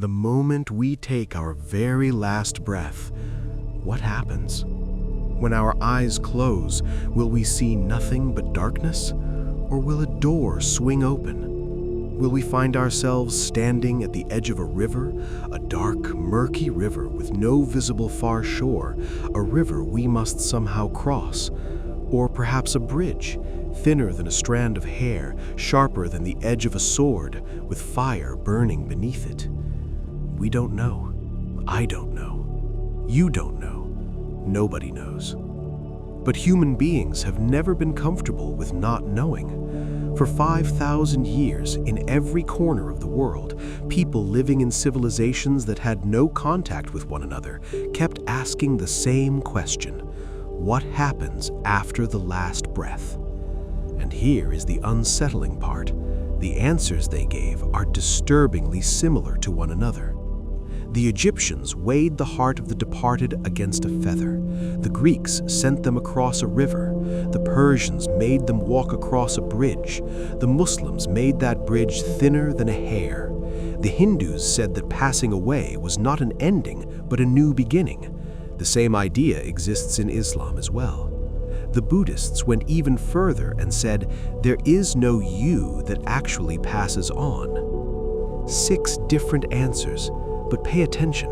The moment we take our very last breath, what happens? When our eyes close, will we see nothing but darkness? Or will a door swing open? Will we find ourselves standing at the edge of a river, a dark, murky river with no visible far shore, a river we must somehow cross? Or perhaps a bridge, thinner than a strand of hair, sharper than the edge of a sword, with fire burning beneath it? We don't know. I don't know. You don't know. Nobody knows. But human beings have never been comfortable with not knowing. For 5,000 years, in every corner of the world, people living in civilizations that had no contact with one another kept asking the same question: what happens after the last breath? And here is the unsettling part. The answers they gave are disturbingly similar to one another. The Egyptians weighed the heart of the departed against a feather. The Greeks sent them across a river. The Persians made them walk across a bridge. The Muslims made that bridge thinner than a hair. The Hindus said that passing away was not an ending, but a new beginning. The same idea exists in Islam as well. The Buddhists went even further and said, there is no you that actually passes on. 6 different answers. But pay attention,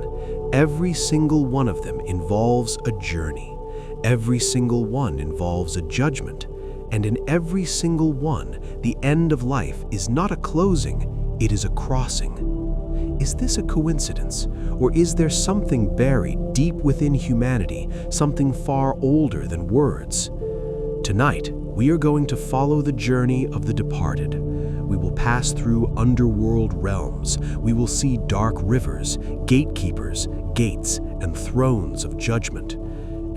every single one of them involves a journey. Every single one involves a judgment. And in every single one, the end of life is not a closing, it is a crossing. Is this a coincidence? Or is there something buried deep within humanity, something far older than words? Tonight, we are going to follow the journey of the departed. We will pass through underworld realms. We will see dark rivers, gatekeepers, gates, and thrones of judgment.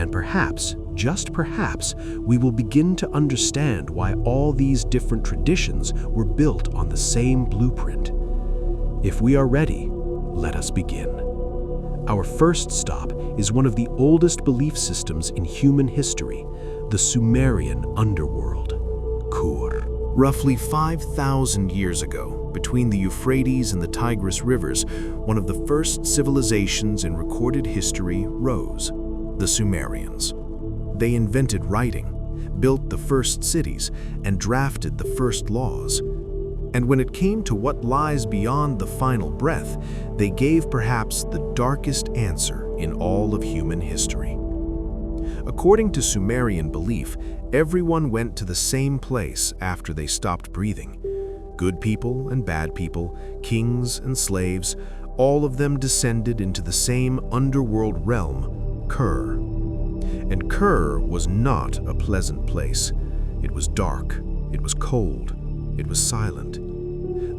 And perhaps, just perhaps, we will begin to understand why all these different traditions were built on the same blueprint. If we are ready, let us begin. Our first stop is one of the oldest belief systems in human history, the Sumerian underworld, Kur. Roughly 5,000 years ago, between the Euphrates and the Tigris rivers, one of the first civilizations in recorded history rose, the Sumerians. They invented writing, built the first cities, and drafted the first laws. And when it came to what lies beyond the final breath, they gave perhaps the darkest answer in all of human history. According to Sumerian belief, everyone went to the same place after they stopped breathing. Good people and bad people, kings and slaves, all of them descended into the same underworld realm, Kur. And Kur was not a pleasant place. It was dark, it was cold, it was silent.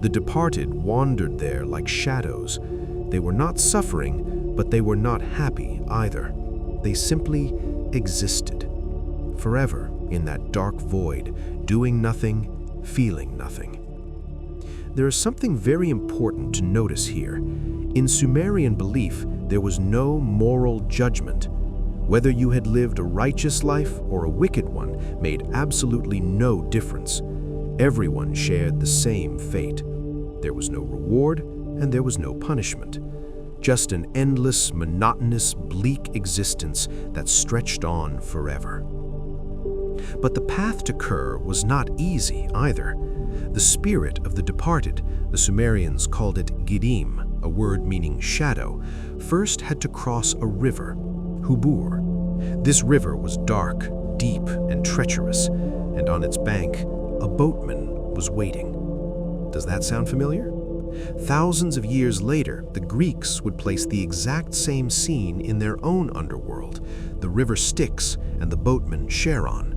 The departed wandered there like shadows. They were not suffering, but they were not happy either. They simply existed, forever in that dark void, doing nothing, feeling nothing. There is something very important to notice here. In Sumerian belief, there was no moral judgment. Whether you had lived a righteous life or a wicked one made absolutely no difference. Everyone shared the same fate. There was no reward and there was no punishment. Just an endless, monotonous, bleak existence that stretched on forever. But the path to Kur was not easy either. The spirit of the departed, the Sumerians called it Gidim, a word meaning shadow, first had to cross a river, Hubur. This river was dark, deep, and treacherous, and on its bank, a boatman was waiting. Does that sound familiar? Thousands of years later, the Greeks would place the exact same scene in their own underworld, the river Styx and the boatman Charon.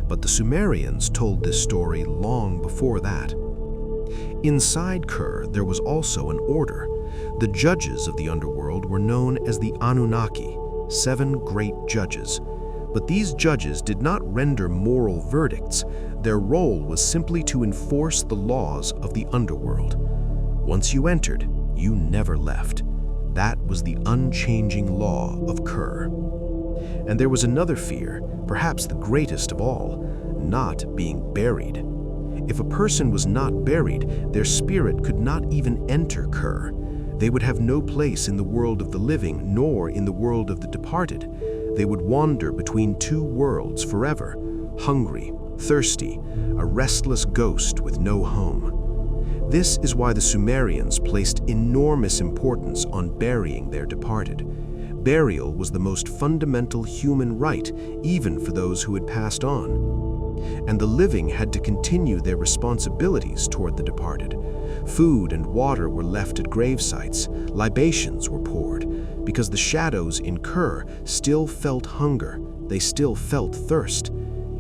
But the Sumerians told this story long before that. Inside Kur, there was also an order. The judges of the underworld were known as the Anunnaki, 7 great judges. But these judges did not render moral verdicts. Their role was simply to enforce the laws of the underworld. Once you entered, you never left. That was the unchanging law of Kur. And there was another fear, perhaps the greatest of all, not being buried. If a person was not buried, their spirit could not even enter Kur. They would have no place in the world of the living nor in the world of the departed. They would wander between two worlds forever, hungry, thirsty, a restless ghost with no home. This is why the Sumerians placed enormous importance on burying their departed. Burial was the most fundamental human right, even for those who had passed on. And the living had to continue their responsibilities toward the departed. Food and water were left at grave sites, libations were poured, because the shadows in Ker still felt hunger, they still felt thirst.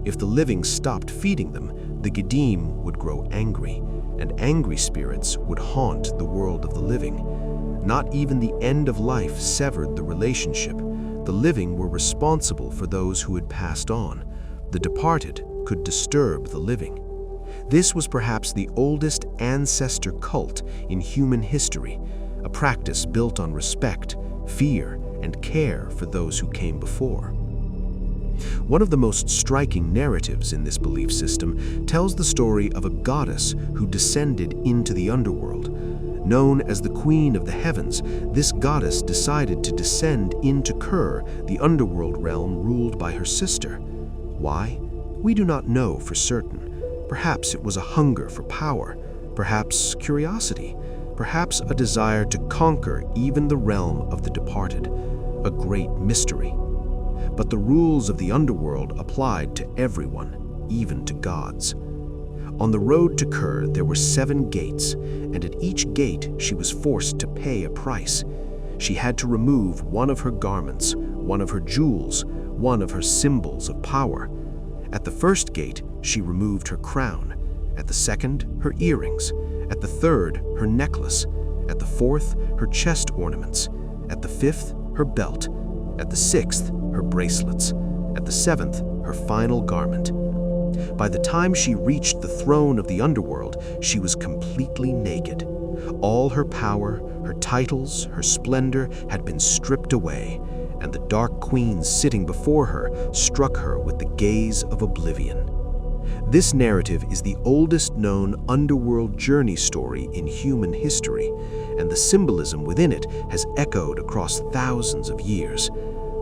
If the living stopped feeding them, the Gedim would grow angry, and angry spirits would haunt the world of the living. Not even the end of life severed the relationship. The living were responsible for those who had passed on. The departed could disturb the living. This was perhaps the oldest ancestor cult in human history, a practice built on respect, fear, and care for those who came before. One of the most striking narratives in this belief system tells the story of a goddess who descended into the underworld. Known as the Queen of the Heavens, this goddess decided to descend into Ker, the underworld realm ruled by her sister. Why? We do not know for certain. Perhaps it was a hunger for power, perhaps curiosity, perhaps a desire to conquer even the realm of the departed, a great mystery. But the rules of the underworld applied to everyone, even to gods. On the road to Ker, there were 7 gates, and at each gate she was forced to pay a price. She had to remove one of her garments, one of her jewels, one of her symbols of power. At the first gate, she removed her crown. At the second, her earrings. At the third, her necklace. At the fourth, her chest ornaments. At the fifth, her belt. At the sixth, her bracelets. At the seventh, her final garment. By the time she reached the throne of the underworld, she was completely naked. All her power, her titles, her splendor had been stripped away, and the dark queen sitting before her struck her with the gaze of oblivion. This narrative is the oldest known underworld journey story in human history, and the symbolism within it has echoed across thousands of years.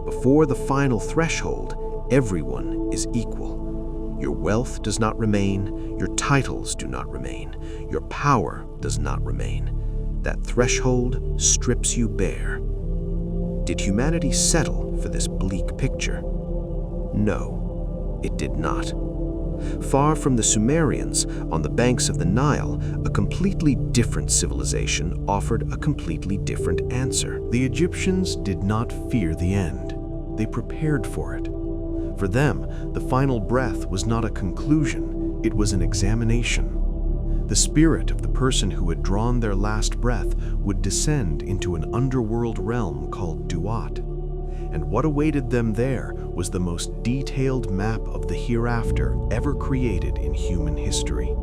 Before the final threshold, everyone is equal. Your wealth does not remain, your titles do not remain, your power does not remain. That threshold strips you bare. Did humanity settle for this bleak picture? No, it did not. Far from the Sumerians, on the banks of the Nile, a completely different civilization offered a completely different answer. The Egyptians did not fear the end. They prepared for it. For them, the final breath was not a conclusion, it was an examination. The spirit of the person who had drawn their last breath would descend into an underworld realm called Duat. And what awaited them there was the most detailed map of the hereafter ever created in human history.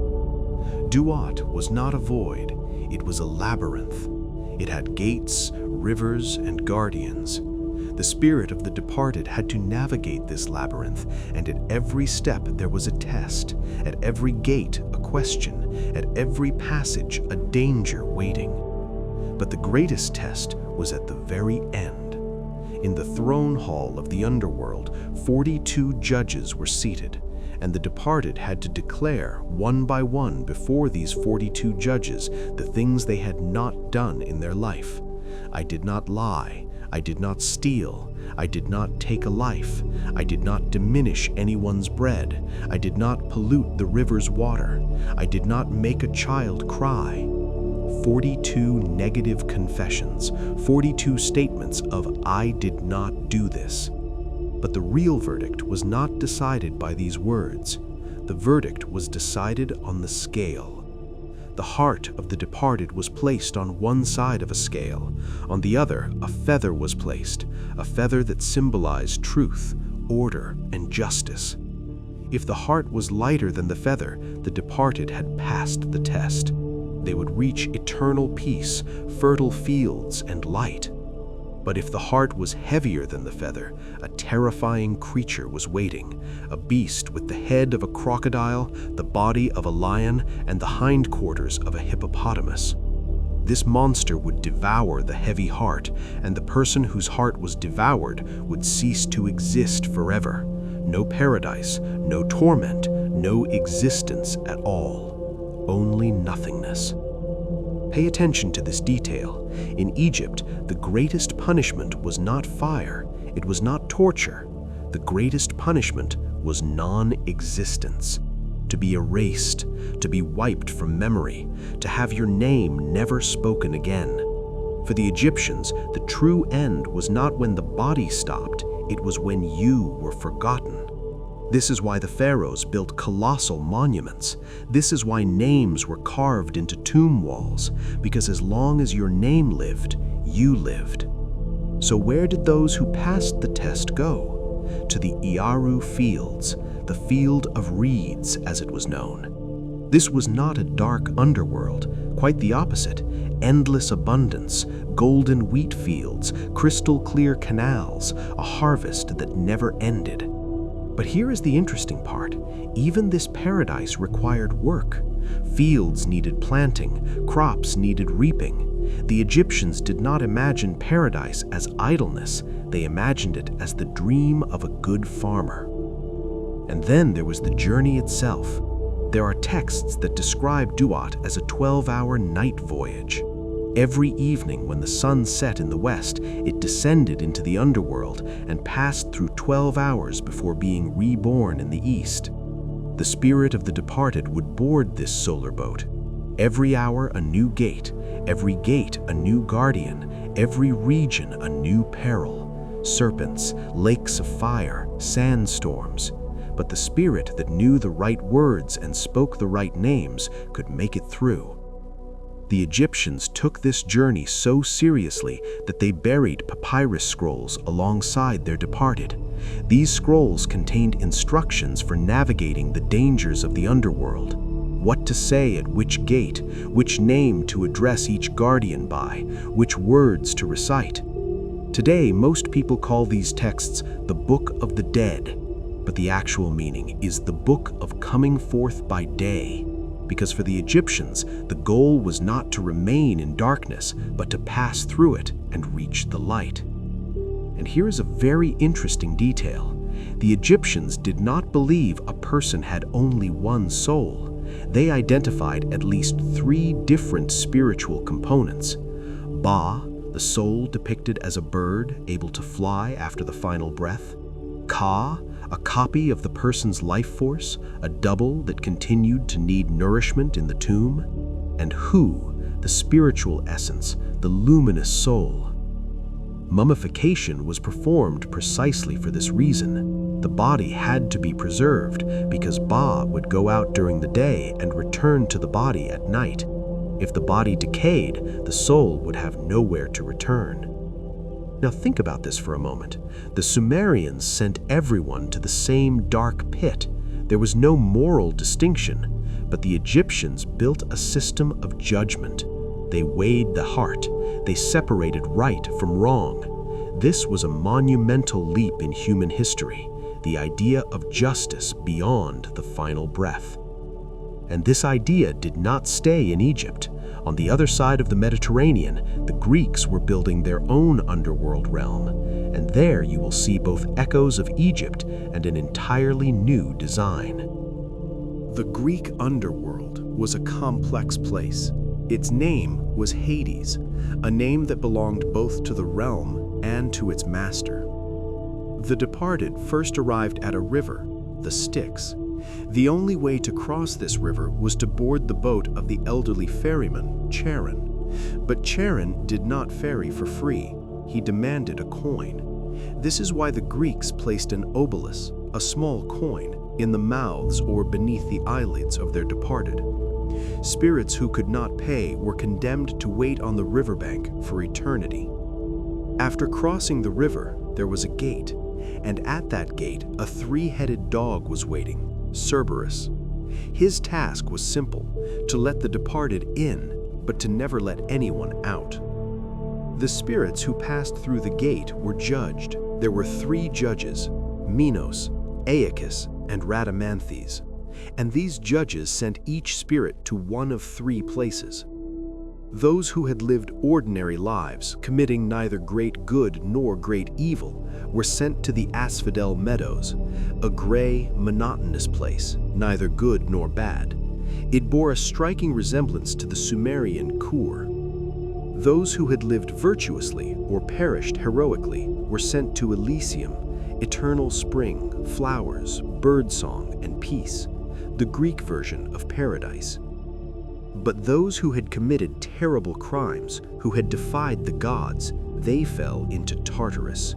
Duat was not a void, it was a labyrinth. It had gates, rivers, and guardians. The spirit of the departed had to navigate this labyrinth, and at every step there was a test, at every gate a question, at every passage a danger waiting. But the greatest test was at the very end. In the throne hall of the underworld, 42 judges were seated, and the departed had to declare one by one before these 42 judges the things they had not done in their life. I did not lie. I did not steal. I did not take a life. I did not diminish anyone's bread. I did not pollute the river's water. I did not make a child cry. 42 negative confessions, 42 statements of I did not do this. But the real verdict was not decided by these words. The verdict was decided on the scale. The heart of the departed was placed on one side of a scale. On the other, a feather was placed, a feather that symbolized truth, order, and justice. If the heart was lighter than the feather, the departed had passed the test. They would reach eternal peace, fertile fields, and light. But if the heart was heavier than the feather, a terrifying creature was waiting, a beast with the head of a crocodile, the body of a lion, and the hindquarters of a hippopotamus. This monster would devour the heavy heart, and the person whose heart was devoured would cease to exist forever. No paradise, no torment, no existence at all. Only nothingness. Pay attention to this detail. In Egypt, the greatest punishment was not fire, it was not torture. The greatest punishment was non-existence. To be erased, to be wiped from memory, to have your name never spoken again. For the Egyptians, the true end was not when the body stopped, it was when you were forgotten. This is why the pharaohs built colossal monuments. This is why names were carved into tomb walls, because as long as your name lived, you lived. So where did those who passed the test go? To the Iaru fields, the field of reeds as it was known. This was not a dark underworld, quite the opposite. Endless abundance, golden wheat fields, crystal clear canals, a harvest that never ended. But here is the interesting part. Even this paradise required work. Fields needed planting, crops needed reaping. The Egyptians did not imagine paradise as idleness, they imagined it as the dream of a good farmer. And then there was the journey itself. There are texts that describe Duat as a 12-hour night voyage. Every evening when the sun set in the west, it descended into the underworld and passed through 12 hours before being reborn in the east. The spirit of the departed would board this solar boat. Every hour a new gate, every gate a new guardian, every region a new peril. Serpents, lakes of fire, sandstorms. But the spirit that knew the right words and spoke the right names could make it through. The Egyptians took this journey so seriously that they buried papyrus scrolls alongside their departed. These scrolls contained instructions for navigating the dangers of the underworld. What to say at which gate, which name to address each guardian by, which words to recite. Today, most people call these texts the Book of the Dead, but the actual meaning is the Book of Coming Forth by Day. Because for the Egyptians, the goal was not to remain in darkness, but to pass through it and reach the light. And here is a very interesting detail. The Egyptians did not believe a person had only one soul. They identified at least 3 different spiritual components. Ba, the soul depicted as a bird able to fly after the final breath. Ka, a copy of the person's life force, a double that continued to need nourishment in the tomb. And Hu, the spiritual essence, the luminous soul. Mummification was performed precisely for this reason. The body had to be preserved because Ba would go out during the day and return to the body at night. If the body decayed, the soul would have nowhere to return. Now think about this for a moment. The Sumerians sent everyone to the same dark pit. There was no moral distinction, but the Egyptians built a system of judgment. They weighed the heart. They separated right from wrong. This was a monumental leap in human history, the idea of justice beyond the final breath. And this idea did not stay in Egypt. On the other side of the Mediterranean, the Greeks were building their own underworld realm, and there you will see both echoes of Egypt and an entirely new design. The Greek underworld was a complex place. Its name was Hades, a name that belonged both to the realm and to its master. The departed first arrived at a river, the Styx. The only way to cross this river was to board the boat of the elderly ferryman, Charon. But Charon did not ferry for free. He demanded a coin. This is why the Greeks placed an obolus, a small coin, in the mouths or beneath the eyelids of their departed. Spirits who could not pay were condemned to wait on the riverbank for eternity. After crossing the river, there was a gate, and at that gate a 3-headed dog was waiting, Cerberus. His task was simple, to let the departed in, but to never let anyone out. The spirits who passed through the gate were judged. There were 3 judges, Minos, Aeacus, and Rhadamanthes, and these judges sent each spirit to one of 3 places. Those who had lived ordinary lives, committing neither great good nor great evil, were sent to the Asphodel Meadows, a gray, monotonous place, neither good nor bad. It bore a striking resemblance to the Sumerian Kur. Those who had lived virtuously or perished heroically were sent to Elysium, eternal spring, flowers, birdsong, and peace, the Greek version of paradise. But those who had committed terrible crimes, who had defied the gods, they fell into Tartarus.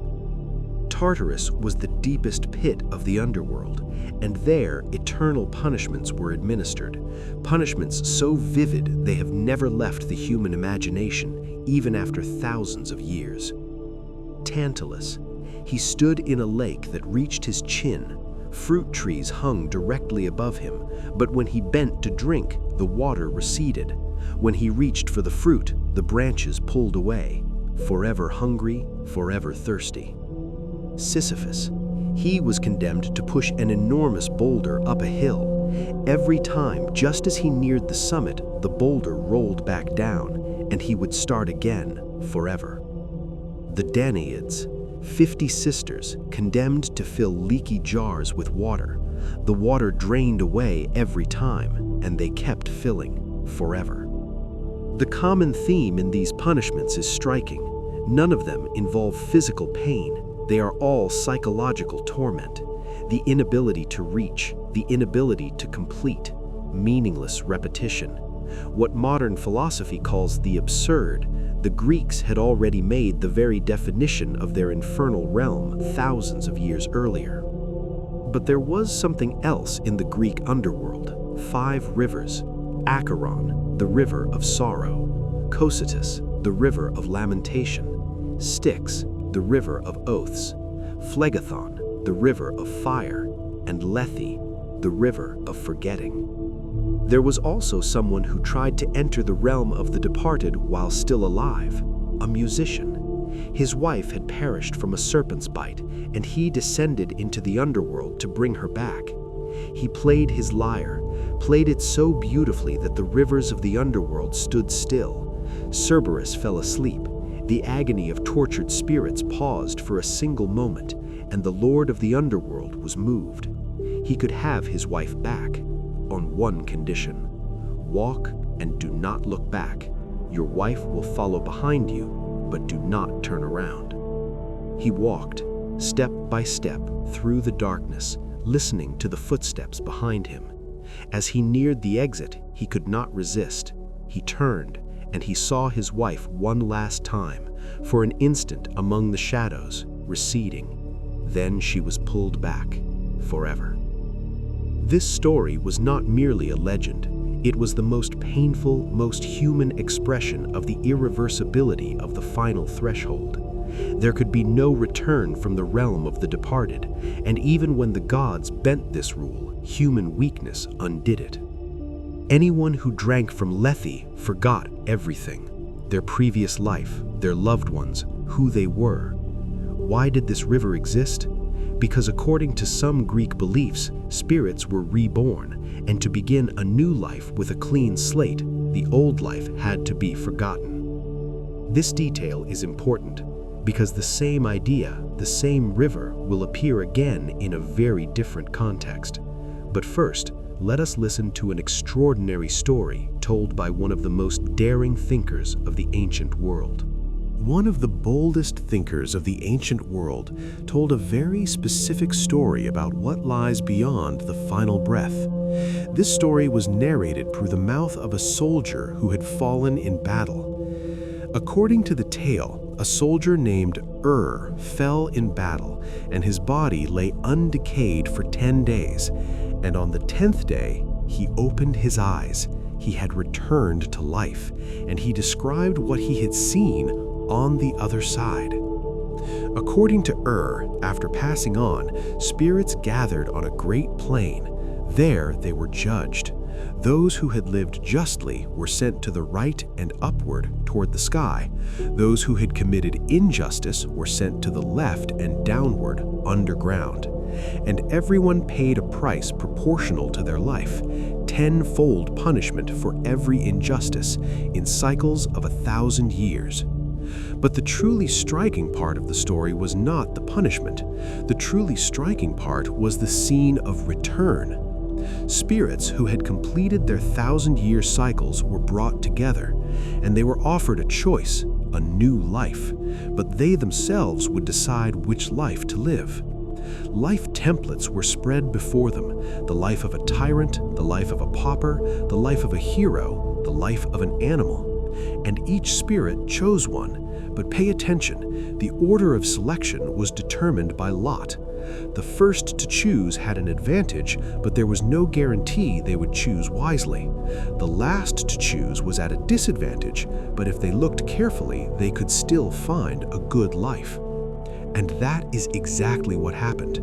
Tartarus was the deepest pit of the underworld, and there eternal punishments were administered, punishments so vivid they have never left the human imagination, even after thousands of years. Tantalus. He stood in a lake that reached his chin. Fruit trees hung directly above him, but when he bent to drink, the water receded. When he reached for the fruit, the branches pulled away. Forever hungry, forever thirsty. Sisyphus. He was condemned to push an enormous boulder up a hill. Every time, just as he neared the summit, the boulder rolled back down, and he would start again, forever. The Danaids. 50 sisters, condemned to fill leaky jars with water. The water drained away every time, and they kept filling, forever. The common theme in these punishments is striking. None of them involve physical pain. They are all psychological torment. The inability to reach, the inability to complete, meaningless repetition. What modern philosophy calls the absurd, the Greeks had already made the very definition of their infernal realm thousands of years earlier. But there was something else in the Greek underworld. 5 rivers. Acheron, the river of sorrow. Cocytus, the river of lamentation. Styx, the river of oaths. Phlegethon, the river of fire. And Lethe, the river of forgetting. There was also someone who tried to enter the realm of the departed while still alive, a musician. His wife had perished from a serpent's bite, and he descended into the underworld to bring her back. He played his lyre, played it so beautifully that the rivers of the underworld stood still. Cerberus fell asleep. The agony of tortured spirits paused for a single moment, and the lord of the underworld was moved. He could have his wife back. On one condition: walk and do not look back. Your wife will follow behind you, but do not turn around. He walked, step by step, through the darkness, listening to the footsteps behind him. As he neared the exit, he could not resist. He turned, and he saw his wife one last time, for an instant among the shadows, receding. Then she was pulled back, forever. This story was not merely a legend. It was the most painful, most human expression of the irreversibility of the final threshold. There could be no return from the realm of the departed, and even when the gods bent this rule, human weakness undid it. Anyone who drank from Lethe forgot everything: their previous life, their loved ones, who they were. Why did this river exist? Because according to some Greek beliefs, spirits were reborn, and to begin a new life with a clean slate, the old life had to be forgotten. This detail is important because the same idea, the same river, will appear again in a very different context. But first, let us listen to an extraordinary story told by one of the most daring thinkers of the ancient world. One of the boldest thinkers of the ancient world told a very specific story about what lies beyond the final breath. This story was narrated through the mouth of a soldier who had fallen in battle. According to the tale, a soldier named fell in battle, and his body lay undecayed for 10 days. And on the 10th day, he opened his eyes. He had returned to life, and he described what he had seen on the other side. According to after passing on, spirits gathered on a great plain. There they were judged. Those who had lived justly were sent to the right and upward toward the sky. Those who had committed injustice were sent to the left and downward underground. And everyone paid a price proportional to their life. tenfold punishment for every injustice in cycles of 1,000 years. But the truly striking part of the story was not the punishment. The truly striking part was the scene of return. Spirits who had completed their 1,000-year cycles were brought together, and they were offered a choice, a new life, but they themselves would decide which life to live. Life templates were spread before them, the life of a tyrant, the life of a pauper, the life of a hero, the life of an animal. And each spirit chose one, but pay attention, the order of selection was determined by lot. The first to choose had an advantage, but there was no guarantee they would choose wisely. The last to choose was at a disadvantage, but if they looked carefully, they could still find a good life. And that is exactly what happened.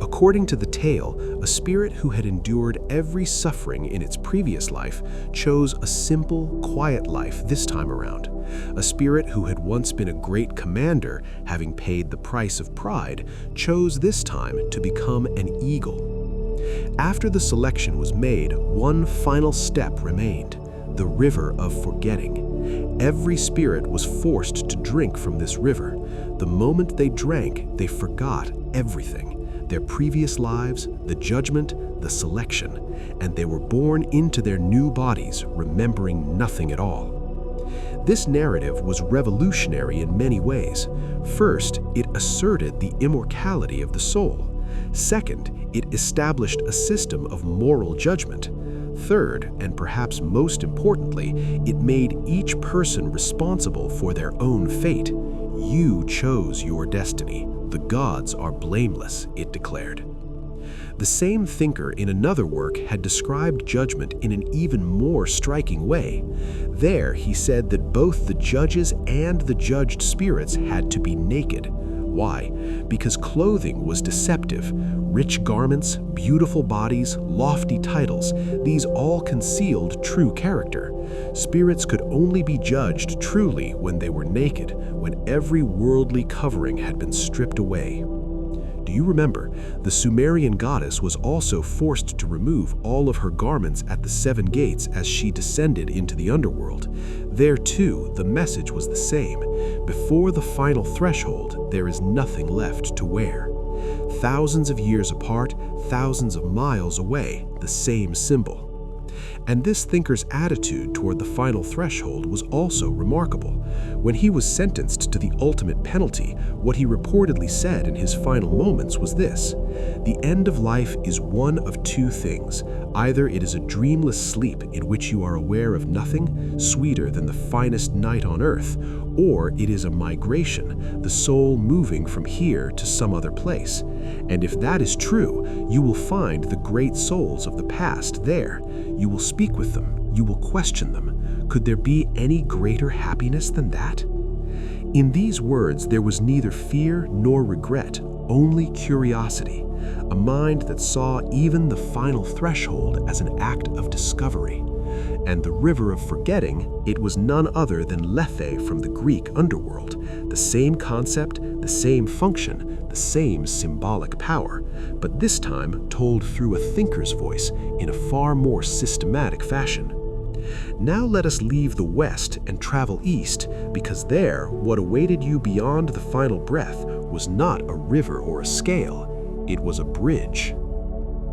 According to the tale, a spirit who had endured every suffering in its previous life chose a simple, quiet life this time around. A spirit who had once been a great commander, having paid the price of pride, chose this time to become an eagle. After the selection was made, one final step remained: the river of forgetting. Every spirit was forced to drink from this river. The moment they drank, they forgot everything: their previous lives, the judgment, the selection, and they were born into their new bodies, remembering nothing at all. This narrative was revolutionary in many ways. First, it asserted the immortality of the soul. Second, it established a system of moral judgment. Third, and perhaps most importantly, it made each person responsible for their own fate. You chose your destiny. The gods are blameless, it declared. The same thinker in another work had described judgment in an even more striking way. There, he said that both the judges and the judged spirits had to be naked. Why? Because clothing was deceptive. Rich garments, beautiful bodies, lofty titles, these all concealed true character. Spirits could only be judged truly when they were naked, when every worldly covering had been stripped away. Do you remember, the Sumerian goddess was also forced to remove all of her garments at the 7 gates as she descended into the underworld. There too, the message was the same. Before the final threshold, there is nothing left to wear. Thousands of years apart, thousands of miles away, the same symbol. And this thinker's attitude toward the final threshold was also remarkable. When he was sentenced to the ultimate penalty, what he reportedly said in his final moments was this: "The end of life is one of two things. Either it is a dreamless sleep in which you are aware of nothing, sweeter than the finest night on earth, or it is a migration, the soul moving from here to some other place. And if that is true, you will find the great souls of the past there. You will speak with them. You will question them. Could there be any greater happiness than that?" In these words, there was neither fear nor regret, only curiosity, a mind that saw even the final threshold as an act of discovery. And the river of forgetting, it was none other than Lethe from the Greek underworld, the same concept, the same function, the same symbolic power, but this time told through a thinker's voice in a far more systematic fashion. Now let us leave the West and travel east, because there, what awaited you beyond the final breath was not a river or a scale, it was a bridge.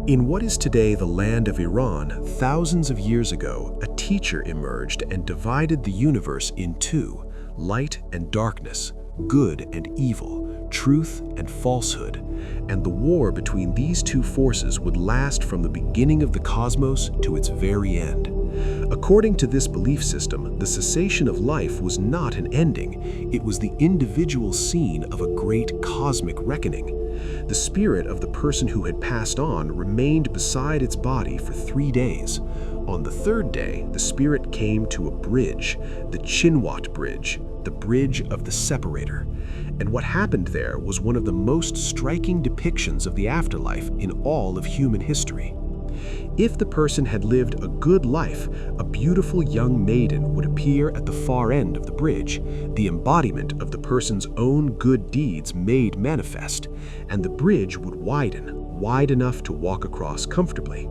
In what is today the land of Iran, thousands of years ago, a teacher emerged and divided the universe in two: light and darkness, good and evil, truth and falsehood. And the war between these two forces would last from the beginning of the cosmos to its very end. According to this belief system, the cessation of life was not an ending. It was the individual scene of a great cosmic reckoning. The spirit of the person who had passed on remained beside its body for 3 days. On the 3rd day, the spirit came to a bridge, the Chinvat Bridge, the bridge of the separator. And what happened there was one of the most striking depictions of the afterlife in all of human history. If the person had lived a good life, a beautiful young maiden would appear at the far end of the bridge, the embodiment of the person's own good deeds made manifest, and the bridge would widen, wide enough to walk across comfortably.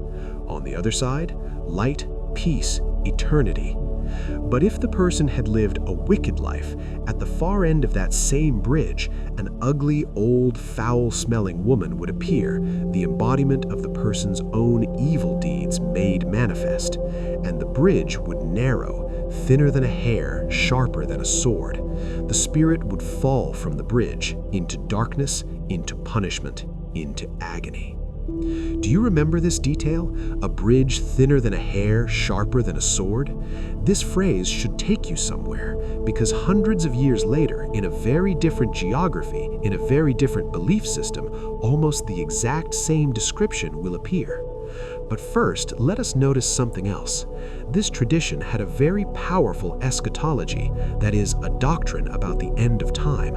On the other side, light, peace, eternity. But if the person had lived a wicked life, at the far end of that same bridge, an ugly, old, foul-smelling woman would appear, the embodiment of the person's own evil deeds made manifest, and the bridge would narrow, thinner than a hair, sharper than a sword. The spirit would fall from the bridge into darkness, into punishment, into agony. Do you remember this detail? A bridge thinner than a hair, sharper than a sword? This phrase should take you somewhere, because hundreds of years later, in a very different geography, in a very different belief system, almost the exact same description will appear. But first, let us notice something else. This tradition had a very powerful eschatology, that is, a doctrine about the end of time.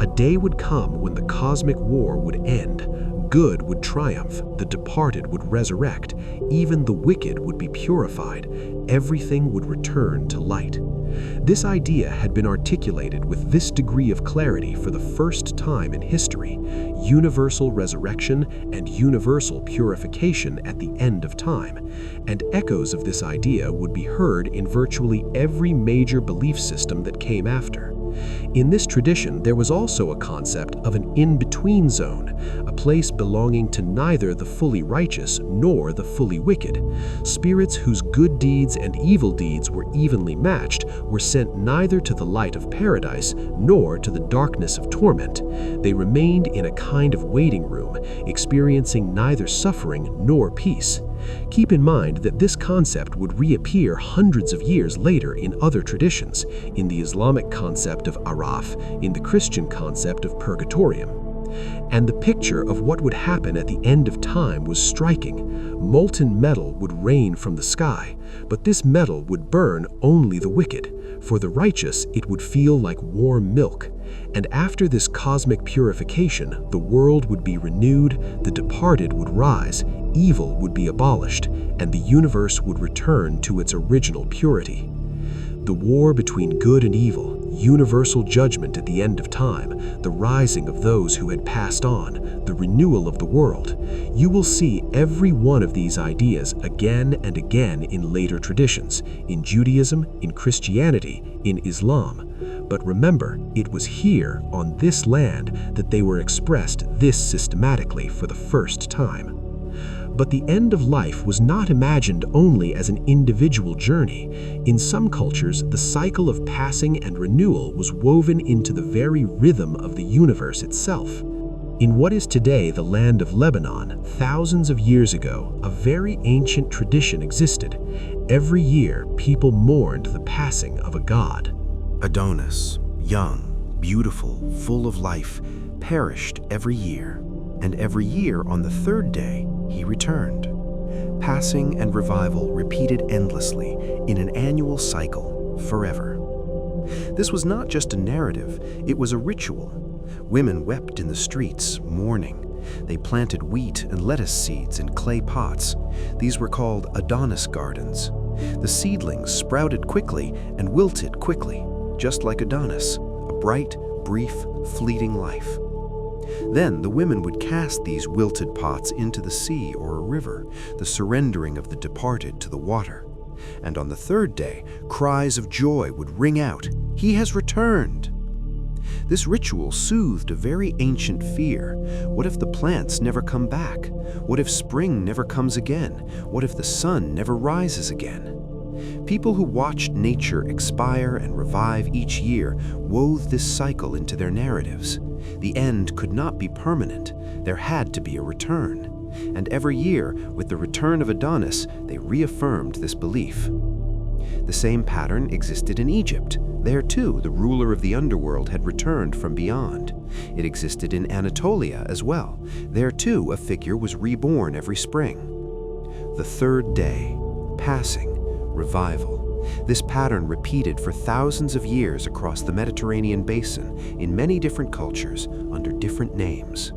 A day would come when the cosmic war would end. Good would triumph, the departed would resurrect, even the wicked would be purified, everything would return to light. This idea had been articulated with this degree of clarity for the first time in history: universal resurrection and universal purification at the end of time, and echoes of this idea would be heard in virtually every major belief system that came after. In this tradition, there was also a concept of an in-between zone, a place belonging to neither the fully righteous nor the fully wicked. Spirits whose good deeds and evil deeds were evenly matched were sent neither to the light of paradise nor to the darkness of torment. They remained in a kind of waiting room, experiencing neither suffering nor peace. Keep in mind that this concept would reappear hundreds of years later in other traditions, in the Islamic concept of araf, in the Christian concept of purgatorium. And the picture of what would happen at the end of time was striking. Molten metal would rain from the sky, but this metal would burn only the wicked. For the righteous, it would feel like warm milk. And after this cosmic purification, the world would be renewed, the departed would rise, evil would be abolished, and the universe would return to its original purity. The war between good and evil, universal judgment at the end of time, the rising of those who had passed on, the renewal of the world. You will see every one of these ideas again and again in later traditions, in Judaism, in Christianity, in Islam. But remember, it was here, on this land, that they were expressed this systematically for the first time. But the end of life was not imagined only as an individual journey. In some cultures, the cycle of passing and renewal was woven into the very rhythm of the universe itself. In what is today the land of Lebanon, thousands of years ago, a very ancient tradition existed. Every year, people mourned the passing of a god. Adonis, young, beautiful, full of life, perished every year. And every year on the third day, he returned. Passing and revival repeated endlessly in an annual cycle, forever. This was not just a narrative, it was a ritual. Women wept in the streets, mourning. They planted wheat and lettuce seeds in clay pots. These were called Adonis gardens. The seedlings sprouted quickly and wilted quickly, just like Adonis, a bright, brief, fleeting life. Then the women would cast these wilted pots into the sea or a river, the surrendering of the departed to the water. And on the third day, cries of joy would ring out, "He has returned!" This ritual soothed a very ancient fear. What if the plants never come back? What if spring never comes again? What if the sun never rises again? People who watched nature expire and revive each year wove this cycle into their narratives. The end could not be permanent. There had to be a return. And every year, with the return of Adonis, they reaffirmed this belief. The same pattern existed in Egypt. There too, the ruler of the underworld had returned from beyond. It existed in Anatolia as well. There too, a figure was reborn every spring. The third day, passing, revival. This pattern repeated for thousands of years across the Mediterranean basin in many different cultures under different names.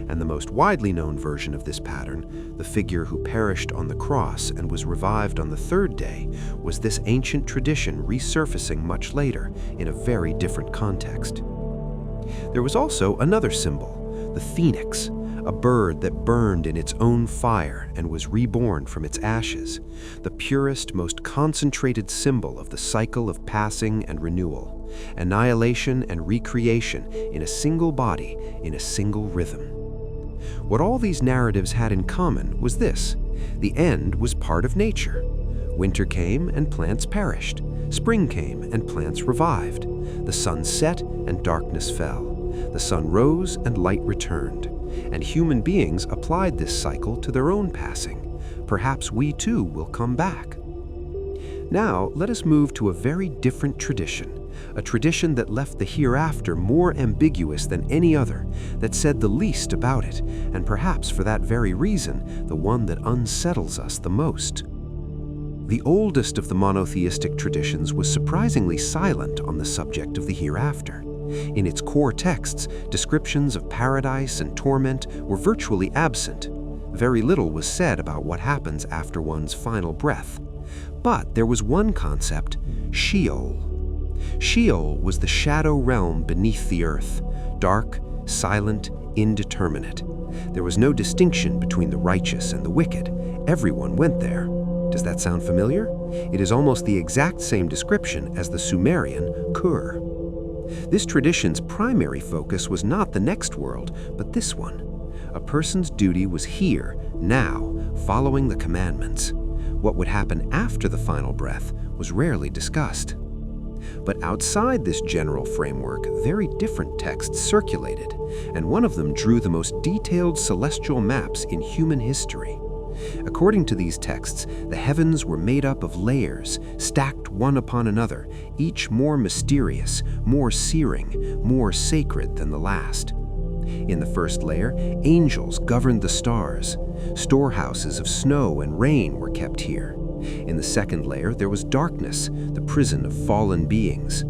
And the most widely known version of this pattern, the figure who perished on the cross and was revived on the third day, was this ancient tradition resurfacing much later in a very different context. There was also another symbol, the phoenix, a bird that burned in its own fire and was reborn from its ashes, the purest, most concentrated symbol of the cycle of passing and renewal, annihilation and recreation in a single body, in a single rhythm. What all these narratives had in common was this: the end was part of nature. Winter came and plants perished. Spring came and plants revived. The sun set and darkness fell. The sun rose and light returned. And human beings applied this cycle to their own passing. Perhaps we too will come back. Now, let us move to a very different tradition, a tradition that left the hereafter more ambiguous than any other, that said the least about it, and perhaps for that very reason, the one that unsettles us the most. The oldest of the monotheistic traditions was surprisingly silent on the subject of the hereafter. In its core texts, descriptions of paradise and torment were virtually absent. Very little was said about what happens after one's final breath. But there was one concept: Sheol. Sheol was the shadow realm beneath the earth, dark, silent, indeterminate. There was no distinction between the righteous and the wicked. Everyone went there. Does that sound familiar? It is almost the exact same description as the Sumerian Kur. This tradition's primary focus was not the next world, but this one. A person's duty was here, now, following the commandments. What would happen after the final breath was rarely discussed. But outside this general framework, very different texts circulated, and one of them drew the most detailed celestial maps in human history. According to these texts, the heavens were made up of layers, stacked one upon another, each more mysterious, more searing, more sacred than the last. In the first layer, angels governed the stars. Storehouses of snow and rain were kept here. In the second layer, there was darkness, the prison of fallen beings.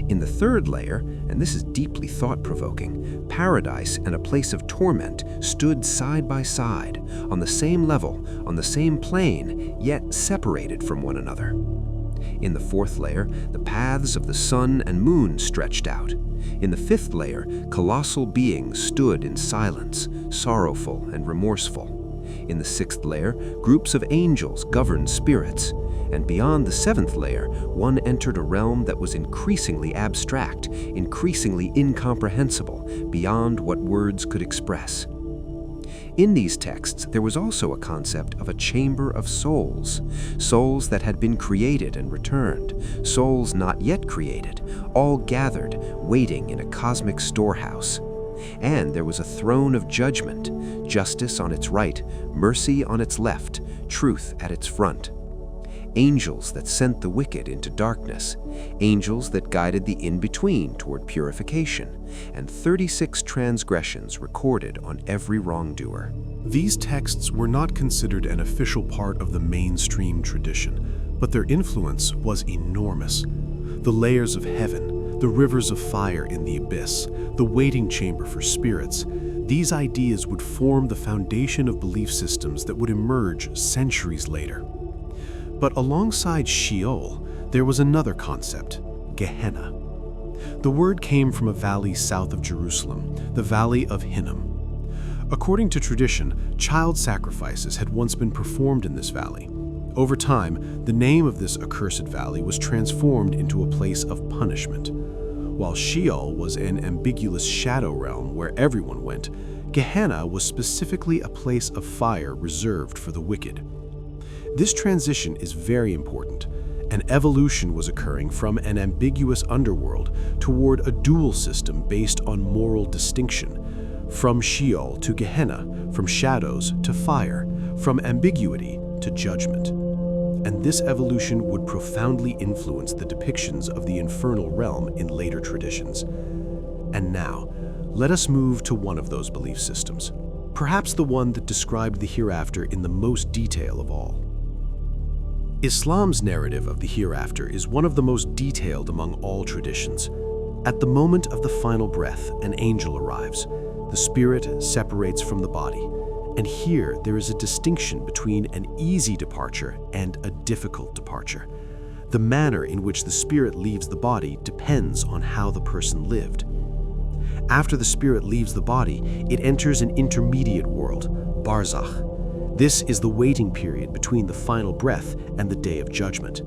In the third layer, and this is deeply thought-provoking, paradise and a place of torment stood side by side, on the same level, on the same plane, yet separated from one another. In the fourth layer, the paths of the sun and moon stretched out. In the fifth layer, colossal beings stood in silence, sorrowful and remorseful. In the sixth layer, groups of angels governed spirits. And beyond the seventh layer, one entered a realm that was increasingly abstract, increasingly incomprehensible, beyond what words could express. In these texts, there was also a concept of a chamber of souls, souls that had been created and returned, souls not yet created, all gathered, waiting in a cosmic storehouse. And there was a throne of judgment, justice on its right, mercy on its left, truth at its front. Angels that sent the wicked into darkness, angels that guided the in-between toward purification, and 36 transgressions recorded on every wrongdoer. These texts were not considered an official part of the mainstream tradition, but their influence was enormous. The layers of heaven, the rivers of fire in the abyss, the waiting chamber for spirits, these ideas would form the foundation of belief systems that would emerge centuries later. But alongside Sheol, there was another concept: Gehenna. The word came from a valley south of Jerusalem, the Valley of Hinnom. According to tradition, child sacrifices had once been performed in this valley. Over time, the name of this accursed valley was transformed into a place of punishment. While Sheol was an ambiguous shadow realm where everyone went, Gehenna was specifically a place of fire reserved for the wicked. This transition is very important. An evolution was occurring from an ambiguous underworld toward a dual system based on moral distinction, from Sheol to Gehenna, from shadows to fire, from ambiguity to judgment. And this evolution would profoundly influence the depictions of the infernal realm in later traditions. And now, let us move to one of those belief systems, perhaps the one that described the hereafter in the most detail of all. Islam's narrative of the hereafter is one of the most detailed among all traditions. At the moment of the final breath, an angel arrives. The spirit separates from the body. And here there is a distinction between an easy departure and a difficult departure. The manner in which the spirit leaves the body depends on how the person lived. After the spirit leaves the body, it enters an intermediate world, Barzakh. This is the waiting period between the final breath and the day of judgment.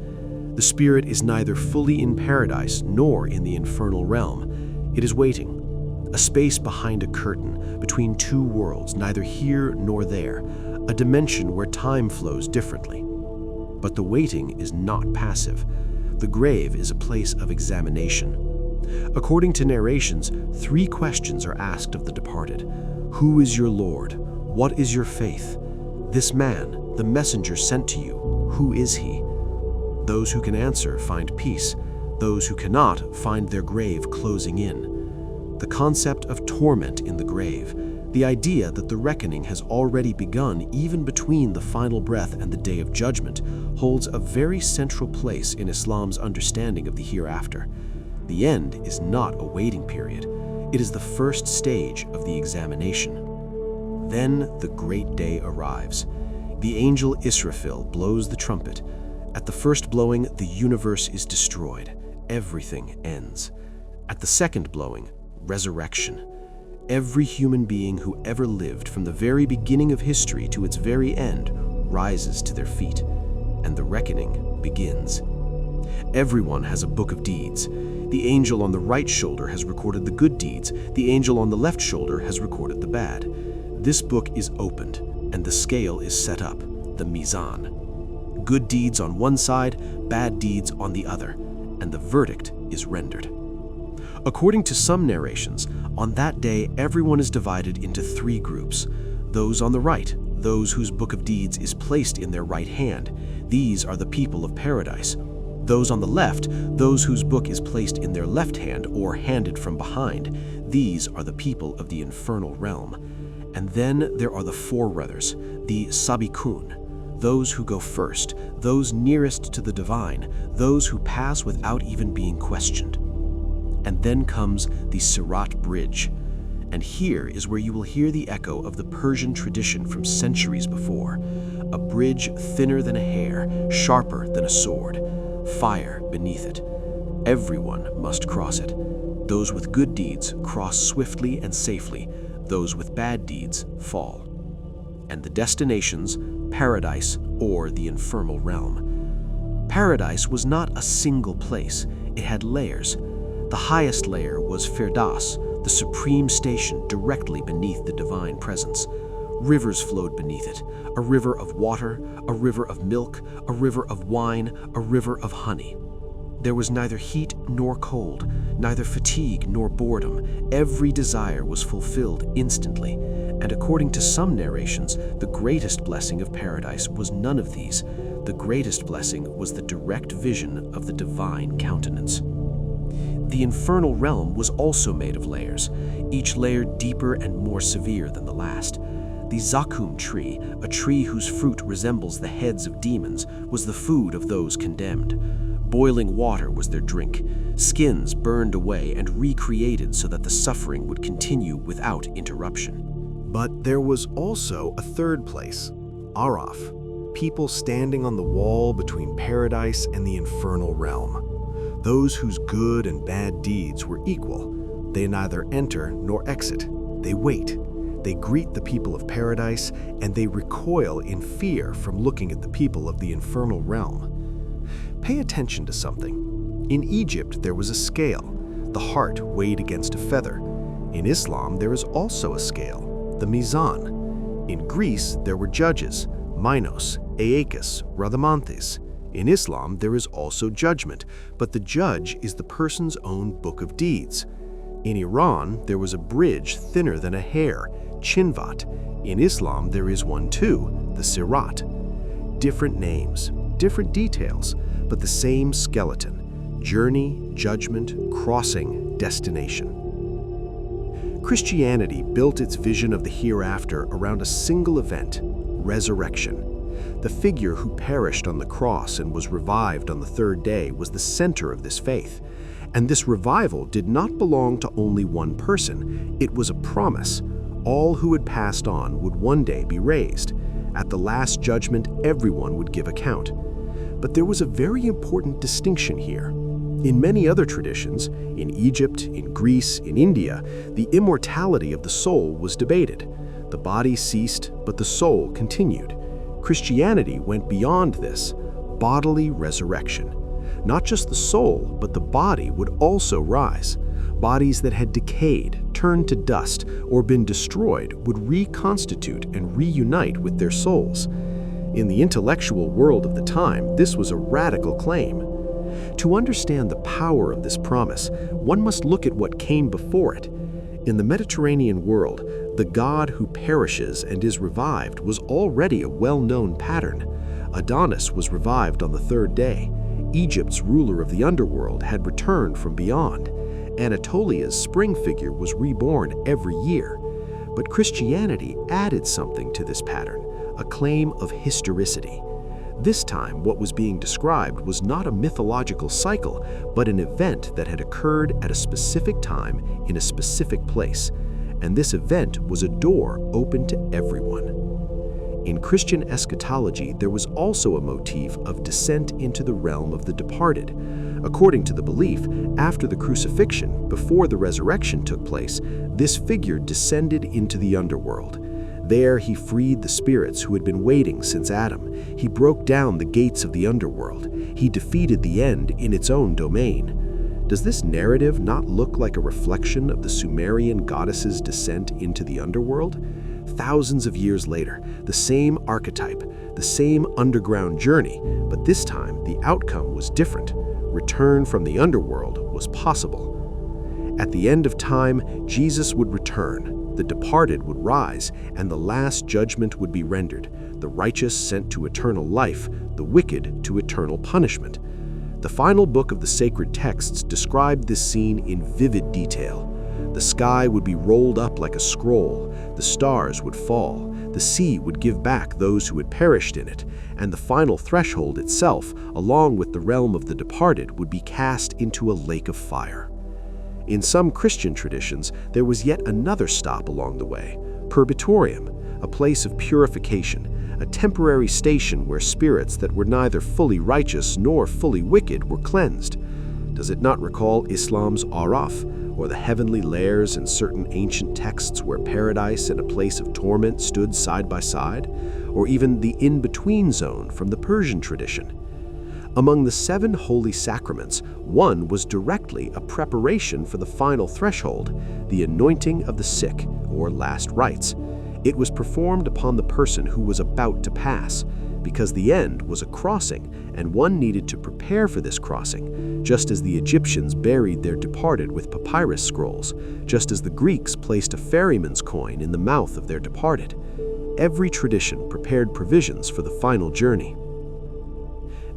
The spirit is neither fully in paradise nor in the infernal realm. It is waiting, a space behind a curtain, between two worlds, neither here nor there, a dimension where time flows differently. But the waiting is not passive. The grave is a place of examination. According to narrations, 3 questions are asked of the departed. Who is your Lord? What is your faith? This man, the messenger sent to you, who is he? Those who can answer find peace. Those who cannot find their grave closing in. The concept of torment in the grave, the idea that the reckoning has already begun even between the final breath and the day of judgment, holds a very central place in Islam's understanding of the hereafter. The end is not a waiting period. It is the first stage of the examination. Then the great day arrives. The angel Israfil blows the trumpet. At the first blowing, the universe is destroyed. Everything ends. At the second blowing, resurrection. Every human being who ever lived from the very beginning of history to its very end rises to their feet, and the reckoning begins. Everyone has a book of deeds. The angel on the right shoulder has recorded the good deeds. The angel on the left shoulder has recorded the bad. This book is opened, and the scale is set up, the Mizan. Good deeds on one side, bad deeds on the other, and the verdict is rendered. According to some narrations, on that day everyone is divided into 3 groups. Those on the right, those whose book of deeds is placed in their right hand. These are the people of paradise. Those on the left, those whose book is placed in their left hand or handed from behind. These are the people of the infernal realm. And then there are the forerunners, the Sabikun, those who go first, those nearest to the divine, those who pass without even being questioned. And then comes the Sirat Bridge. And here is where you will hear the echo of the Persian tradition from centuries before. A bridge thinner than a hair, sharper than a sword. Fire beneath it. Everyone must cross it. Those with good deeds cross swiftly and safely. Those with bad deeds fall. And the destinations, paradise or the infernal realm. Paradise was not a single place. It had layers. The highest layer was Firdaus, the supreme station directly beneath the divine presence. Rivers flowed beneath it, a river of water, a river of milk, a river of wine, a river of honey. There was neither heat nor cold, neither fatigue nor boredom. Every desire was fulfilled instantly, and according to some narrations, the greatest blessing of paradise was none of these. The greatest blessing was the direct vision of the divine countenance. The infernal realm was also made of layers, each layer deeper and more severe than the last. The Zakum tree, a tree whose fruit resembles the heads of demons, was the food of those condemned. Boiling water was their drink, skins burned away and recreated so that the suffering would continue without interruption. But there was also a third place, Araf, people standing on the wall between paradise and the infernal realm. Those whose good and bad deeds were equal. They neither enter nor exit. They wait. They greet the people of paradise, and they recoil in fear from looking at the people of the infernal realm. Pay attention to something. In Egypt, there was a scale. The heart weighed against a feather. In Islam, there is also a scale, the Mizan. In Greece, there were judges, Minos, Aeacus, Rhadamanthys. In Islam, there is also judgment, but the judge is the person's own book of deeds. In Iran, there was a bridge thinner than a hair, Chinvat. In Islam, there is one too, the Sirat. Different names, different details, but the same skeleton: journey, judgment, crossing, destination. Christianity built its vision of the hereafter around a single event: resurrection. The figure who perished on the cross and was revived on the third day was the center of this faith. And this revival did not belong to only one person. It was a promise. All who had passed on would one day be raised. At the last judgment, everyone would give account. But there was a very important distinction here. In many other traditions, in Egypt, in Greece, in India, the immortality of the soul was debated. The body ceased, but the soul continued. Christianity went beyond this, bodily resurrection. Not just the soul, but the body would also rise. Bodies that had decayed, turned to dust, or been destroyed would reconstitute and reunite with their souls. In the intellectual world of the time, this was a radical claim. To understand the power of this promise, one must look at what came before it. In the Mediterranean world, the god who perishes and is revived was already a well-known pattern. Adonis was revived on the third day. Egypt's ruler of the underworld had returned from beyond. Anatolia's spring figure was reborn every year. But Christianity added something to this pattern, a claim of historicity. This time, what was being described was not a mythological cycle, but an event that had occurred at a specific time in a specific place. And this event was a door open to everyone. In Christian eschatology, there was also a motif of descent into the realm of the departed. According to the belief, after the crucifixion, before the resurrection took place, this figure descended into the underworld. There he freed the spirits who had been waiting since Adam. He broke down the gates of the underworld. He defeated the end in its own domain. Does this narrative not look like a reflection of the Sumerian goddess's descent into the underworld? Thousands of years later, the same archetype, the same underground journey, but this time the outcome was different. Return from the underworld was possible. At the end of time, Jesus would return, the departed would rise, and the last judgment would be rendered, the righteous sent to eternal life, the wicked to eternal punishment. The final book of the sacred texts described this scene in vivid detail. The sky would be rolled up like a scroll, the stars would fall, the sea would give back those who had perished in it, and the final threshold itself, along with the realm of the departed, would be cast into a lake of fire. In some Christian traditions, there was yet another stop along the way, Purgatorium, a place of purification, a temporary station where spirits that were neither fully righteous nor fully wicked were cleansed. Does it not recall Islam's Araf, or the heavenly lairs in certain ancient texts where paradise and a place of torment stood side by side, or even the in-between zone from the Persian tradition? Among the 7 holy sacraments, one was directly a preparation for the final threshold, the anointing of the sick, or last rites. It was performed upon the person who was about to pass, because the end was a crossing, and one needed to prepare for this crossing, just as the Egyptians buried their departed with papyrus scrolls, just as the Greeks placed a ferryman's coin in the mouth of their departed. Every tradition prepared provisions for the final journey.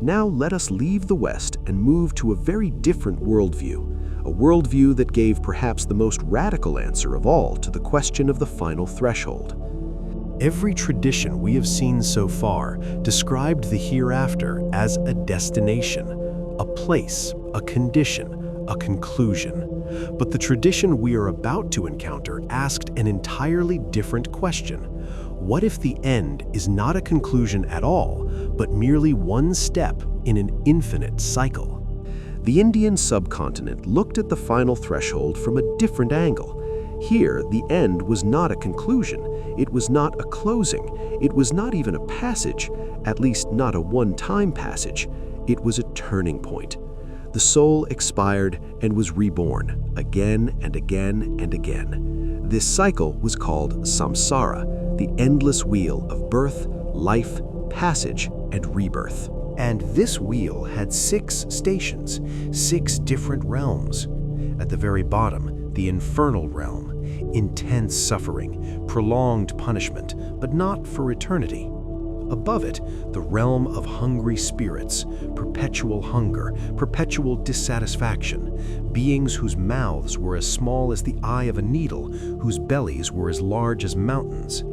Now let us leave the West and move to a very different worldview, a worldview that gave perhaps the most radical answer of all to the question of the final threshold. Every tradition we have seen so far described the hereafter as a destination, a place, a condition, a conclusion. But the tradition we are about to encounter asked an entirely different question. What if the end is not a conclusion at all, but merely one step in an infinite cycle? The Indian subcontinent looked at the final threshold from a different angle. Here, the end was not a conclusion, it was not a closing, it was not even a passage, at least not a one-time passage. It was a turning point. The soul expired and was reborn, again and again and again. This cycle was called samsara, the endless wheel of birth, life, passage, and rebirth. And this wheel had 6 stations, 6 different realms. At the very bottom, the infernal realm, intense suffering, prolonged punishment, but not for eternity. Above it, the realm of hungry spirits, perpetual hunger, perpetual dissatisfaction, beings whose mouths were as small as the eye of a needle, whose bellies were as large as mountains.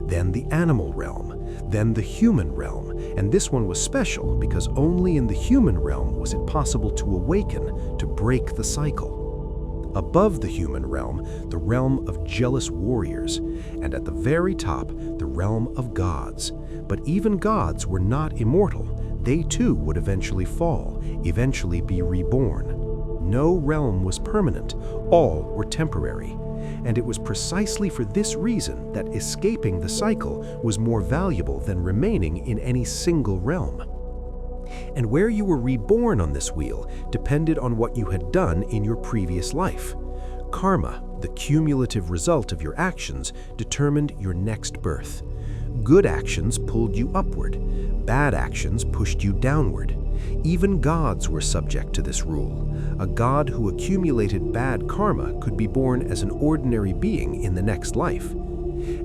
Then the animal realm, then the human realm, and this one was special because only in the human realm was it possible to awaken, to break the cycle. Above the human realm, the realm of jealous warriors, and at the very top, the realm of gods. But even gods were not immortal. They too would eventually fall, eventually be reborn. No realm was permanent. All were temporary. And it was precisely for this reason that escaping the cycle was more valuable than remaining in any single realm. And where you were reborn on this wheel depended on what you had done in your previous life. Karma, the cumulative result of your actions, determined your next birth. Good actions pulled you upward. Bad actions pushed you downward. Even gods were subject to this rule. A god who accumulated bad karma could be born as an ordinary being in the next life.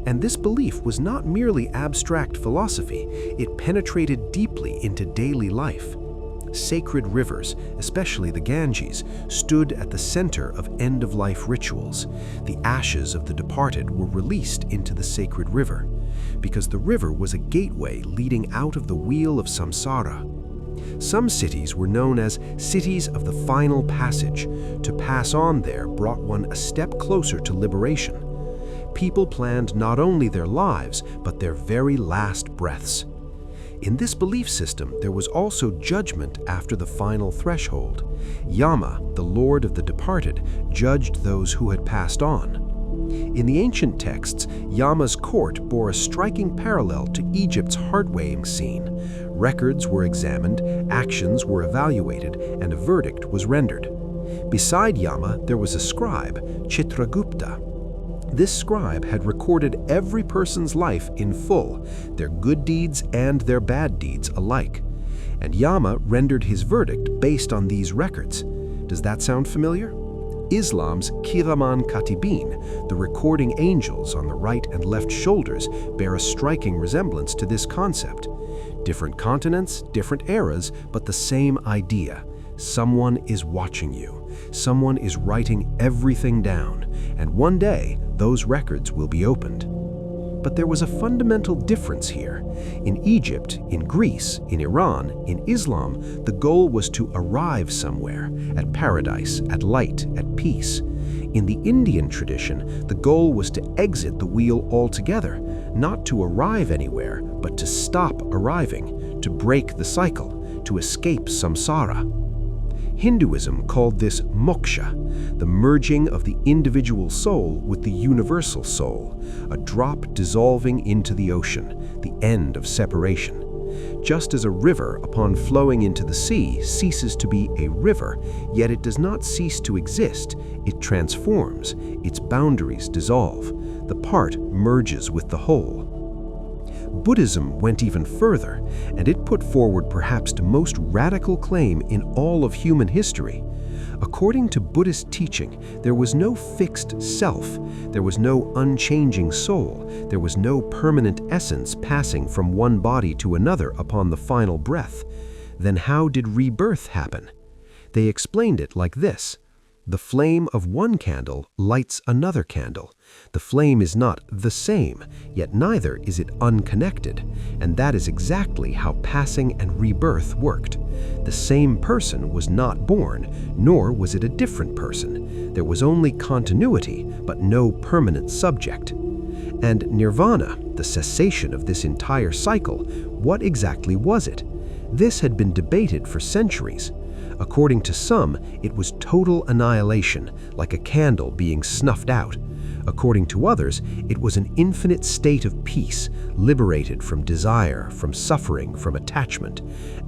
And this belief was not merely abstract philosophy, it penetrated deeply into daily life. Sacred rivers, especially the Ganges, stood at the center of end-of-life rituals. The ashes of the departed were released into the sacred river, because the river was a gateway leading out of the wheel of samsara. Some cities were known as cities of the final passage. To pass on there brought one a step closer to liberation. People planned not only their lives, but their very last breaths. In this belief system, there was also judgment after the final threshold. Yama, the lord of the departed, judged those who had passed on. In the ancient texts, Yama's court bore a striking parallel to Egypt's heart-weighing scene. Records were examined, actions were evaluated, and a verdict was rendered. Beside Yama, there was a scribe, Chitragupta. This scribe had recorded every person's life in full, their good deeds and their bad deeds alike. And Yama rendered his verdict based on these records. Does that sound familiar? Islam's Kiraman Katibin, the recording angels on the right and left shoulders, bear a striking resemblance to this concept. Different continents, different eras, but the same idea. Someone is watching you. Someone is writing everything down, and one day those records will be opened. But there was a fundamental difference here. In Egypt, in Greece, in Iran, in Islam, the goal was to arrive somewhere, at paradise, at light, at peace. In the Indian tradition, the goal was to exit the wheel altogether, not to arrive anywhere, but to stop arriving, to break the cycle, to escape samsara. Hinduism called this moksha, the merging of the individual soul with the universal soul, a drop dissolving into the ocean, the end of separation. Just as a river, upon flowing into the sea, ceases to be a river, yet it does not cease to exist, it transforms, its boundaries dissolve, the part merges with the whole. Buddhism went even further, and it put forward perhaps the most radical claim in all of human history. According to Buddhist teaching, there was no fixed self, there was no unchanging soul, there was no permanent essence passing from one body to another upon the final breath. Then how did rebirth happen? They explained it like this. The flame of one candle lights another candle. The flame is not the same, yet neither is it unconnected, and that is exactly how passing and rebirth worked. The same person was not born, nor was it a different person. There was only continuity, but no permanent subject. And nirvana, the cessation of this entire cycle, what exactly was it? This had been debated for centuries. According to some, it was total annihilation, like a candle being snuffed out. According to others, it was an infinite state of peace, liberated from desire, from suffering, from attachment.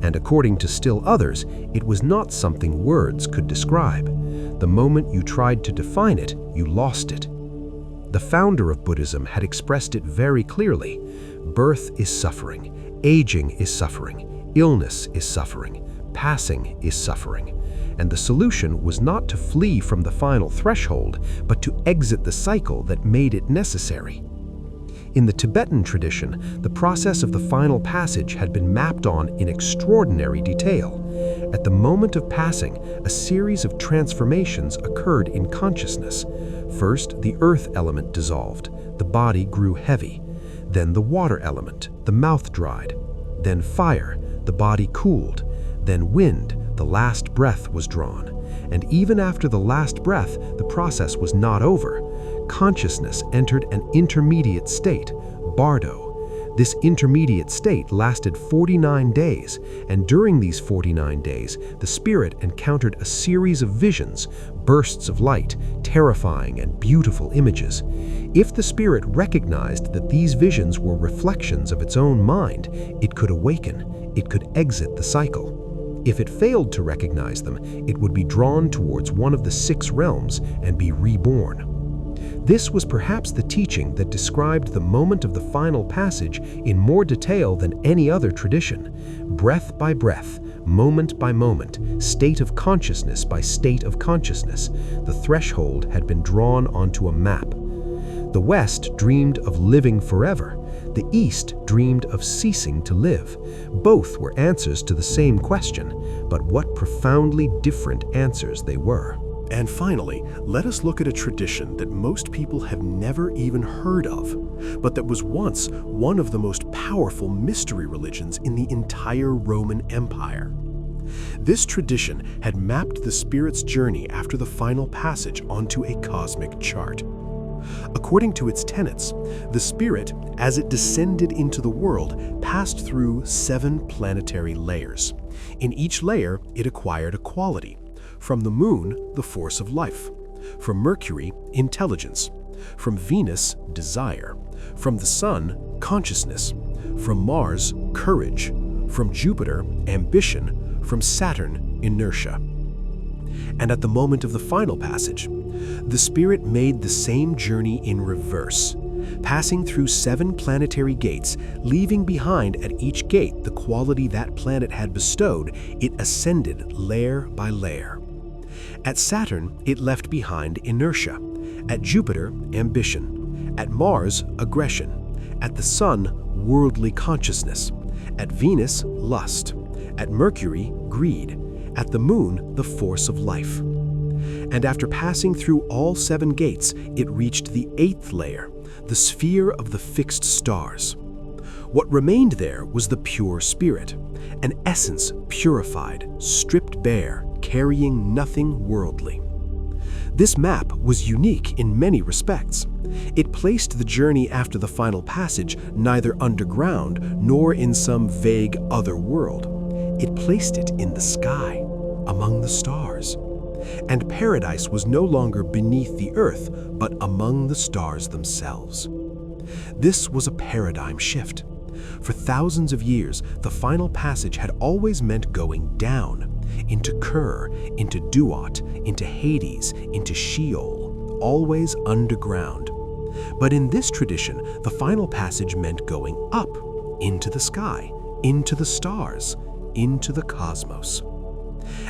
And according to still others, it was not something words could describe. The moment you tried to define it, you lost it. The founder of Buddhism had expressed it very clearly. Birth is suffering, aging is suffering, illness is suffering. Passing is suffering, and the solution was not to flee from the final threshold, but to exit the cycle that made it necessary. In the Tibetan tradition, the process of the final passage had been mapped on in extraordinary detail. At the moment of passing, a series of transformations occurred in consciousness. First, the earth element dissolved, the body grew heavy. Then the water element, the mouth dried. Then fire, the body cooled. Then wind, the last breath was drawn. And even after the last breath, the process was not over. Consciousness entered an intermediate state, bardo. This intermediate state lasted 49 days, and during these 49 days, the spirit encountered a series of visions, bursts of light, terrifying and beautiful images. If the spirit recognized that these visions were reflections of its own mind, it could awaken, it could exit the cycle. If it failed to recognize them, it would be drawn towards one of the 6 realms and be reborn. This was perhaps the teaching that described the moment of the final passage in more detail than any other tradition. Breath by breath, moment by moment, state of consciousness by state of consciousness, the threshold had been drawn onto a map. The West dreamed of living forever. The East dreamed of ceasing to live. Both were answers to the same question, but what profoundly different answers they were. And finally, let us look at a tradition that most people have never even heard of, but that was once one of the most powerful mystery religions in the entire Roman Empire. This tradition had mapped the spirit's journey after the final passage onto a cosmic chart. According to its tenets, the spirit, as it descended into the world, passed through 7 planetary layers. In each layer, it acquired a quality. From the moon, the force of life. From Mercury, intelligence. From Venus, desire. From the sun, consciousness. From Mars, courage. From Jupiter, ambition. From Saturn, inertia. And at the moment of the final passage, the spirit made the same journey in reverse, passing through 7 planetary gates, leaving behind at each gate the quality that planet had bestowed. It ascended layer by layer. At Saturn, it left behind inertia. At Jupiter, ambition. At Mars, aggression. At the Sun, worldly consciousness. At Venus, lust. At Mercury, greed. At the Moon, the force of life. And after passing through all 7 gates, it reached the 8th layer, the sphere of the fixed stars. What remained there was the pure spirit, an essence purified, stripped bare, carrying nothing worldly. This map was unique in many respects. It placed the journey after the final passage neither underground nor in some vague other world. It placed it in the sky, among the stars. And paradise was no longer beneath the earth, but among the stars themselves. This was a paradigm shift. For thousands of years, the final passage had always meant going down, into Kur, into Duat, into Hades, into Sheol, always underground. But in this tradition, the final passage meant going up, into the sky, into the stars, into the cosmos.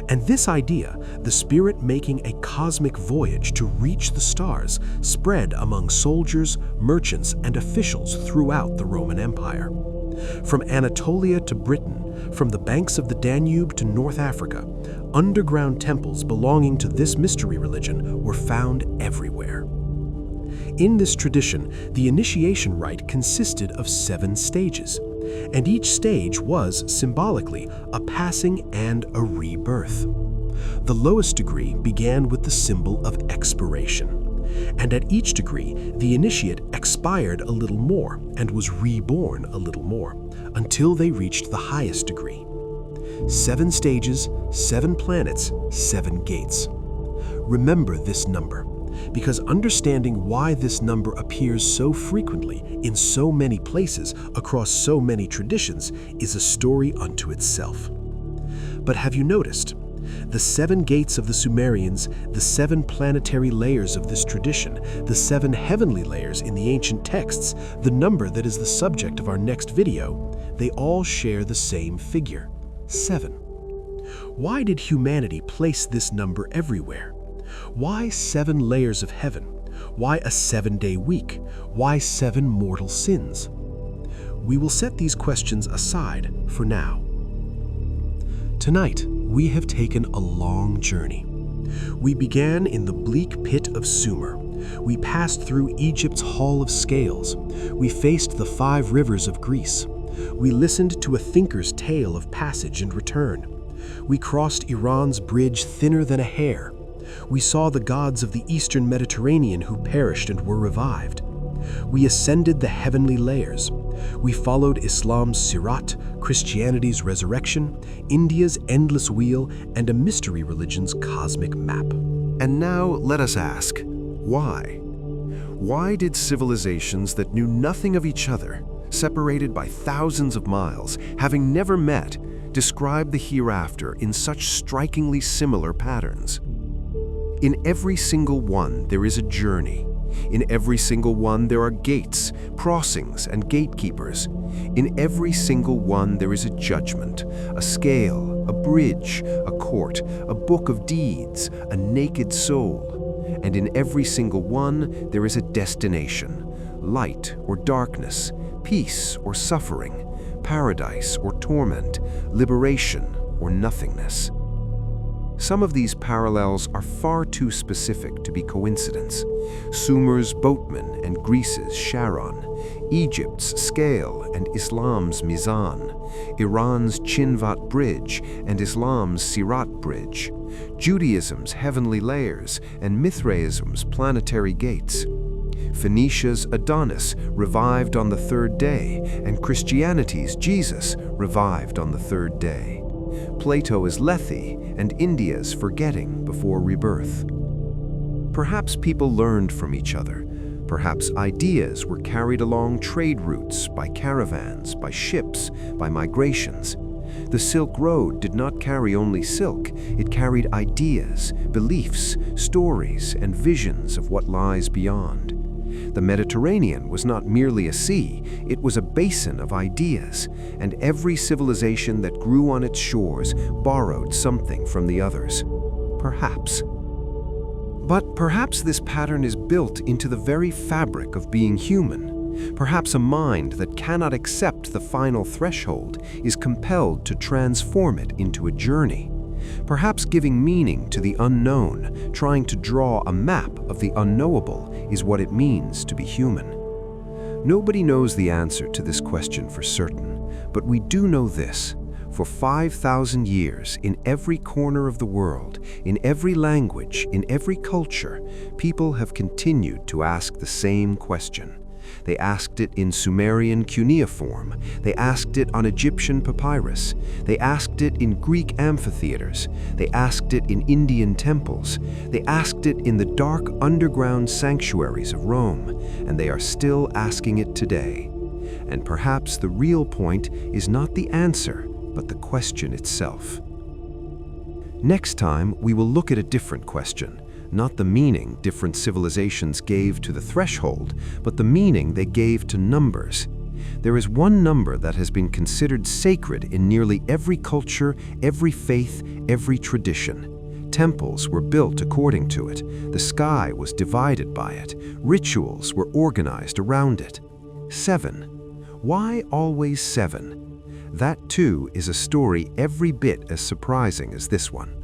And this idea, the spirit making a cosmic voyage to reach the stars, spread among soldiers, merchants, and officials throughout the Roman Empire. From Anatolia to Britain, from the banks of the Danube to North Africa, underground temples belonging to this mystery religion were found everywhere. In this tradition, the initiation rite consisted of 7 stages, and each stage was, symbolically, a passing and a rebirth. The lowest degree began with the symbol of expiration, and at each degree, the initiate expired a little more and was reborn a little more, until they reached the highest degree. 7 stages, 7 planets, 7 gates. Remember this number, because understanding why this number appears so frequently in so many places across so many traditions is a story unto itself. But have you noticed? The 7 gates of the Sumerians, the 7 planetary layers of this tradition, the 7 heavenly layers in the ancient texts, the number that is the subject of our next video, they all share the same figure, 7. Why did humanity place this number everywhere? Why 7 layers of heaven? Why a 7-day week? Why 7 mortal sins? We will set these questions aside for now. Tonight, we have taken a long journey. We began in the bleak pit of Sumer. We passed through Egypt's Hall of Scales. We faced the 5 rivers of Greece. We listened to a thinker's tale of passage and return. We crossed Iran's bridge thinner than a hair. We saw the gods of the Eastern Mediterranean who perished and were revived. We ascended the heavenly layers. We followed Islam's Sirat, Christianity's resurrection, India's endless wheel, and a mystery religion's cosmic map. And now let us ask, why? Why did civilizations that knew nothing of each other, separated by thousands of miles, having never met, describe the hereafter in such strikingly similar patterns? In every single one, there is a journey. In every single one, there are gates, crossings, and gatekeepers. In every single one, there is a judgment, a scale, a bridge, a court, a book of deeds, a naked soul. And in every single one, there is a destination, light or darkness, peace or suffering, paradise or torment, liberation or nothingness. Some of these parallels are far too specific to be coincidence. Sumer's boatman and Greece's Charon, Egypt's scale and Islam's Mizan, Iran's Chinvat Bridge and Islam's Sirat Bridge, Judaism's heavenly layers and Mithraism's planetary gates. Phoenicia's Adonis revived on the third day, and Christianity's Jesus revived on the third day. Plato is Lethe, and India's forgetting before rebirth. Perhaps people learned from each other. Perhaps ideas were carried along trade routes, by caravans, by ships, by migrations. The Silk Road did not carry only silk, it carried ideas, beliefs, stories, and visions of what lies beyond. The Mediterranean was not merely a sea, it was a basin of ideas, and every civilization that grew on its shores borrowed something from the others. Perhaps. But perhaps this pattern is built into the very fabric of being human. Perhaps a mind that cannot accept the final threshold is compelled to transform it into a journey. Perhaps giving meaning to the unknown, trying to draw a map of the unknowable, is what it means to be human. Nobody knows the answer to this question for certain, but we do know this. For 5,000 years, in every corner of the world, in every language, in every culture, people have continued to ask the same question. They asked it in Sumerian cuneiform. They asked it on Egyptian papyrus. They asked it in Greek amphitheaters. They asked it in Indian temples. They asked it in the dark underground sanctuaries of Rome, and they are still asking it today. And perhaps the real point is not the answer, but the question itself. Next time, we will look at a different question. Not the meaning different civilizations gave to the threshold, but the meaning they gave to numbers. There is one number that has been considered sacred in nearly every culture, every faith, every tradition. Temples were built according to it. The sky was divided by it. Rituals were organized around it. 7. Why always 7? That too is a story every bit as surprising as this one.